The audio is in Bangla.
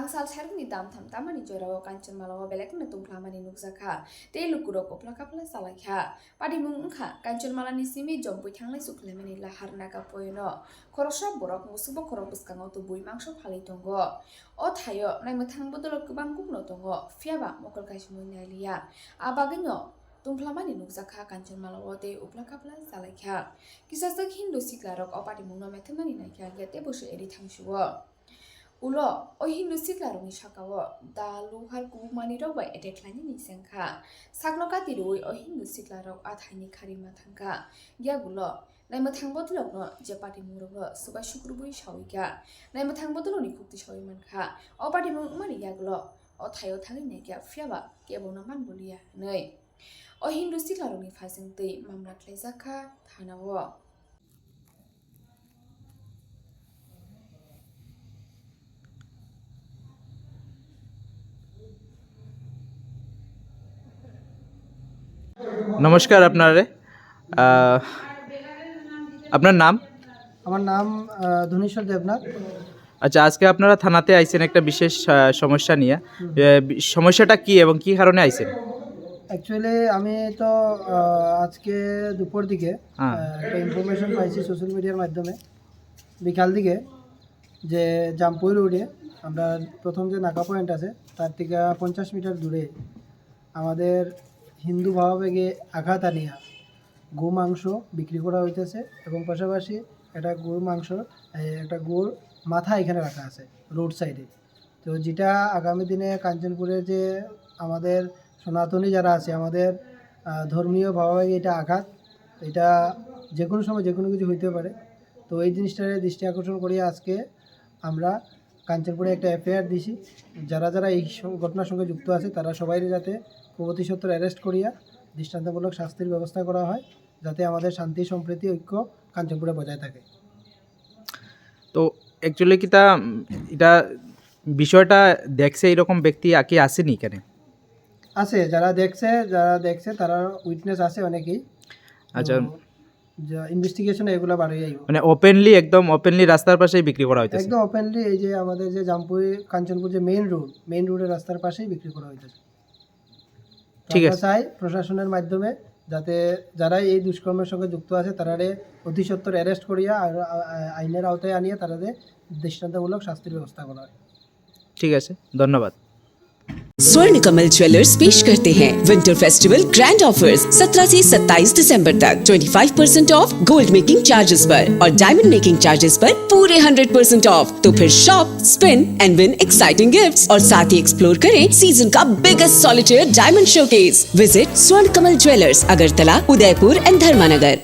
Bangsal Sharni Dam Tam Tamani Jora Kanchan Malawa Belekna Tumplamani Nuxaka, Te Lukuro Plakapla Salaka, Padimunka, Kanchan Malani Simi, Jompu Tangli Suklemani La Harnaka Poino, Korosha Borok Musubo Korobuskango to Bui Mangsho Palitongo, Otayo, Namatang Bodolo Kubangu Notongo, Fiaba, Mokol Kashmunalia, Abagino. Tumplamani Nuxaka Kanchan Malawote Uplakapla Salaka. Kisasa Hindu Siklarok Opati Muno Metamani Naka get Debush editing sure. Ulo, O Hindu Siklarong Shakawa, Da Luhal Kumani Roba at a Clanini Senka. Sagnokati O Hindu Siklarok at Hani Karimatanka. Yagulo, Namatangotlo, Japati Muro, Subashukrubu Shawika. Namatangotoni cooked the Shawimanka. Opati Mumani Yaglo, or Tayo Tangineka, Fiaba, Gabonaman Bulia, Nay. O Hindu Siklaroni Fasing the Mamla Klezaka, Tanawa. নমস্কার আপনারে আপনার নাম আমার নাম ধনেশ্বর দেবনাথ। আচ্ছা আজকে আপনারা থানাতে আইছেন একটা বিশেষ সমস্যা নিয়ে সমস্যাটা কি এবং কি কারণে আইছেন অ্যাকচুয়ালি আমি তো আজকে দুপুর দিকে একটা ইনফরমেশন পাইছি সোশ্যাল মিডিয়ার মাধ্যমে বিকাল দিকে যে জামপুই রোডে আমরা প্রথম যে নাকা পয়েন্ট আছে তার থেকে 50 মিটার দূরে আমাদের হিন্দু ভাবাবেগে আঘাত আনিয়া গো মাংস বিক্রি করা হইতেছে এবং পাশাপাশি একটা গরুর মাংস একটা গরুর মাথা এখানে রাখা আছে রোড সাইডে। তো যেটা আগামী দিনে কাঞ্চনপুরে যে আমাদের সনাতনী যারা আছে আমাদের ধর্মীয় ভাবাবেগে এটা আঘাত, এটা যে কোনো সময় যে কোনো কিছু হইতে পারে। তো এই জিনিসটার দৃষ্টি আকর্ষণ করিয়ে আজকে আমরা কাঞ্চনপুরে একটা এফআইআর দিছি। যারা যারা এই ঘটনার সঙ্গে যুক্ত আছে তারা সবাই যাতে প্রতি সত্তর অ্যারেস্ট করিয়া দৃষ্টান্তমূলক শাস্তির ব্যবস্থা করা হয়, যাতে আমাদের শান্তি সম্প্রীতি ঐক্য কাঞ্চনপুরে বজায় থাকে। তো অ্যাকচুয়ালি কি তা এটা বিষয়টা দেখছে এরকম ব্যক্তি কি আসেনি এখানে? আছে, যারা দেখছে তারা উইটনেস আছে অনেকেই। আচ্ছা, ইনভেস্টিগেশনে এগুলো বাড়িয়ে আইব, মানে ওপেনলি একদম রাস্তার পাশেই বিক্রি করা হইতেছে একদম ওপেনলি। এই যে আমাদের যে জামপুই কাঞ্চনপুর যে মেইন রোডের রাস্তার পাশেই বিক্রি করা হইতেছে। ঠিক আছে, চাই প্রশাসনের মাধ্যমে যাতে যারা এই দুষ্কর্মের সঙ্গে যুক্ত আছে তারারে অতি সত্বর অ্যারেস্ট করিয়া আর আইনের আওতায় আনিয়ে তাদের দৃষ্টান্তমূলক শাস্তির ব্যবস্থা করা হয়। ঠিক আছে, ধন্যবাদ। स्वर्ण कमल ज्वेलर्स पेश करते हैं विंटर फेस्टिवल ग्रैंड ऑफर्स 17 से 27 दिसंबर तक 25% ऑफ गोल्ड मेकिंग चार्जेस पर और डायमंड मेकिंग चार्जेस पर पूरे 100% ऑफ। तो फिर shop, spin and win exciting gifts और साथ ही एक्सप्लोर करें सीजन का biggest solitaire diamond showcase. Visit स्वर्ण कमल ज्वेलर्स, अगरतला, उदयपुर एंड धर्मानगर।